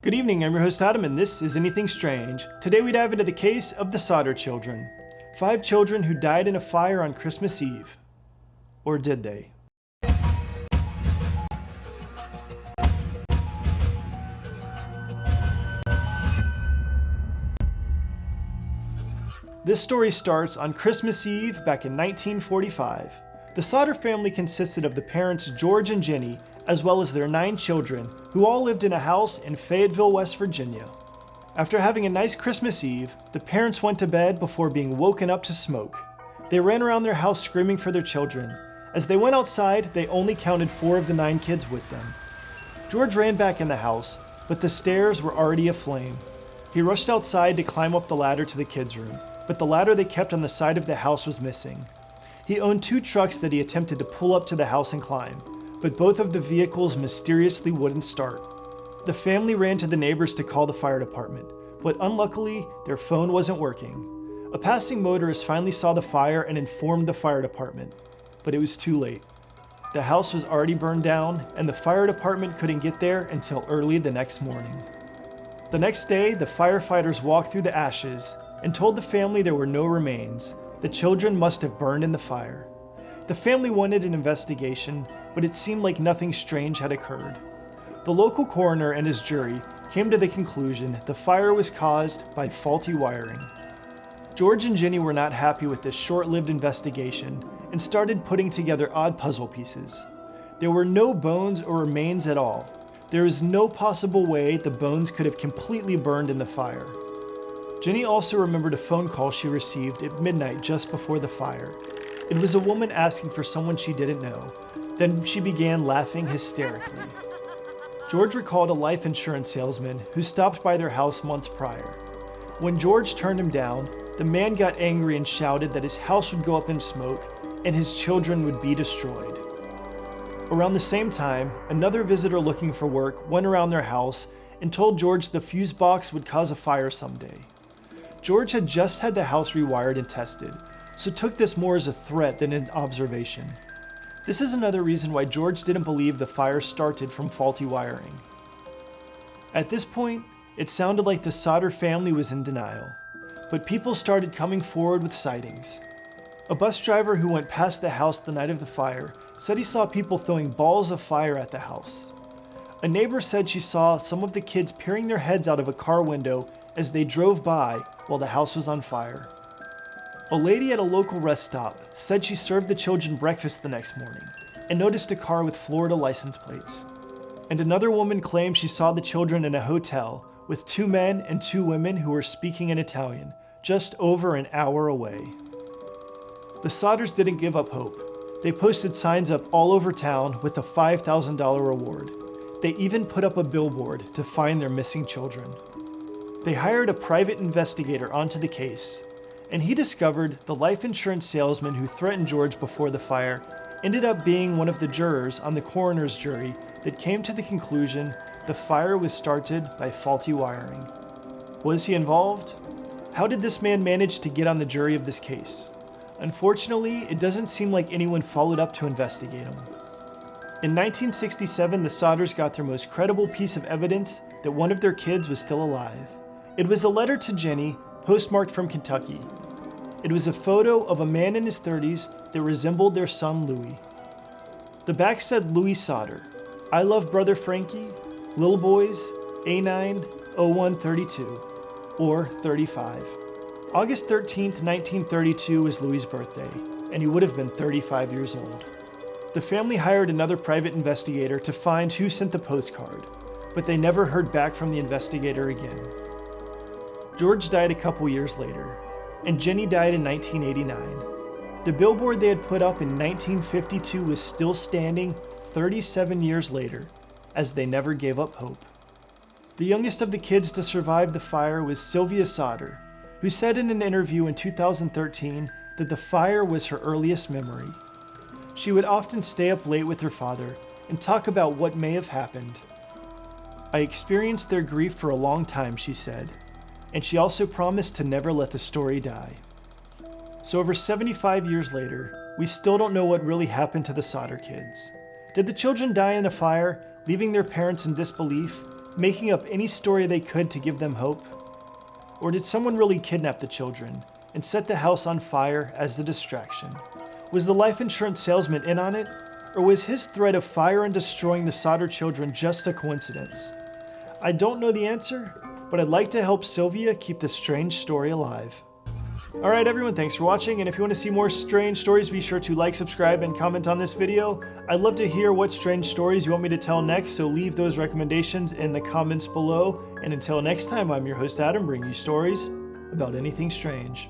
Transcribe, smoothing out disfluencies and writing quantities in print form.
Good evening, I'm your host Adam, and this is Anything Strange. Today we dive into the case of the Sodder children. 5 children who died in a fire on Christmas Eve. Or did they? This story starts on Christmas Eve back in 1945. The Sodder family consisted of the parents George and Jenny, as well as their 9 children, who all lived in a house in Fayetteville, West Virginia. After having a nice Christmas Eve, the parents went to bed before being woken up to smoke. They ran around their house screaming for their children. As they went outside, they only counted 4 of the 9 kids with them. George ran back in the house, but the stairs were already aflame. He rushed outside to climb up the ladder to the kids' room, but the ladder they kept on the side of the house was missing. He owned 2 trucks that he attempted to pull up to the house and climb, but both of the vehicles mysteriously wouldn't start. The family ran to the neighbors to call the fire department, but unluckily, their phone wasn't working. A passing motorist finally saw the fire and informed the fire department, but it was too late. The house was already burned down, and the fire department couldn't get there until early the next morning. The next day, the firefighters walked through the ashes and told the family there were no remains. The children must have burned in the fire. The family wanted an investigation, but it seemed like nothing strange had occurred. The local coroner and his jury came to the conclusion the fire was caused by faulty wiring. George and Jenny were not happy with this short-lived investigation and started putting together odd puzzle pieces. There were no bones or remains at all. There is no possible way the bones could have completely burned in the fire. Jenny also remembered a phone call she received at midnight just before the fire. It was a woman asking for someone she didn't know. Then she began laughing hysterically. George recalled a life insurance salesman who stopped by their house months prior. When George turned him down, the man got angry and shouted that his house would go up in smoke and his children would be destroyed. Around the same time, another visitor looking for work went around their house and told George the fuse box would cause a fire someday. George had just had the house rewired and tested, so took this more as a threat than an observation. This is another reason why George didn't believe the fire started from faulty wiring. At this point, it sounded like the Sodder family was in denial, but people started coming forward with sightings. A bus driver who went past the house the night of the fire said he saw people throwing balls of fire at the house. A neighbor said she saw some of the kids peering their heads out of a car window as they drove by while the house was on fire. A lady at a local rest stop said she served the children breakfast the next morning and noticed a car with Florida license plates. And another woman claimed she saw the children in a hotel with 2 men and 2 women who were speaking in Italian, just over an hour away. The Sodders didn't give up hope. They posted signs up all over town with a $5,000 reward. They even put up a billboard to find their missing children. They hired a private investigator onto the case, and he discovered the life insurance salesman who threatened George before the fire ended up being one of the jurors on the coroner's jury that came to the conclusion the fire was started by faulty wiring. Was he involved? How did this man manage to get on the jury of this case? Unfortunately, it doesn't seem like anyone followed up to investigate him. In 1967, the Sodders got their most credible piece of evidence that one of their kids was still alive. It was a letter to Jenny, postmarked from Kentucky. It was a photo of a man in his 30s that resembled their son Louis. The back said Louis Sodder, I love brother Frankie, Lil Boys, A9, 0132, or 35. August 13th, 1932 was Louis' birthday, and he would have been 35 years old. The family hired another private investigator to find who sent the postcard, but they never heard back from the investigator again. George died a couple years later, and Jenny died in 1989. The billboard they had put up in 1952 was still standing 37 years later, as they never gave up hope. The youngest of the kids to survive the fire was Sylvia Sodder, who said in an interview in 2013 that the fire was her earliest memory. She would often stay up late with her father and talk about what may have happened. I experienced their grief for a long time, she said, and she also promised to never let the story die. So over 75 years later, we still don't know what really happened to the Sodder kids. Did the children die in a fire, leaving their parents in disbelief? making up any story they could to give them hope? Or did someone really kidnap the children and set the house on fire as a distraction? Was the life insurance salesman in on it? Or was his threat of fire and destroying the Sodder children just a coincidence? I don't know the answer, but I'd like to help Sylvia keep this strange story alive. Alright everyone, thanks for watching, and if you want to see more strange stories, be sure to like, subscribe, and comment on this video. I'd love to hear what strange stories you want me to tell next, so leave those recommendations in the comments below. And until next time, I'm your host Adam, bringing you stories about anything strange.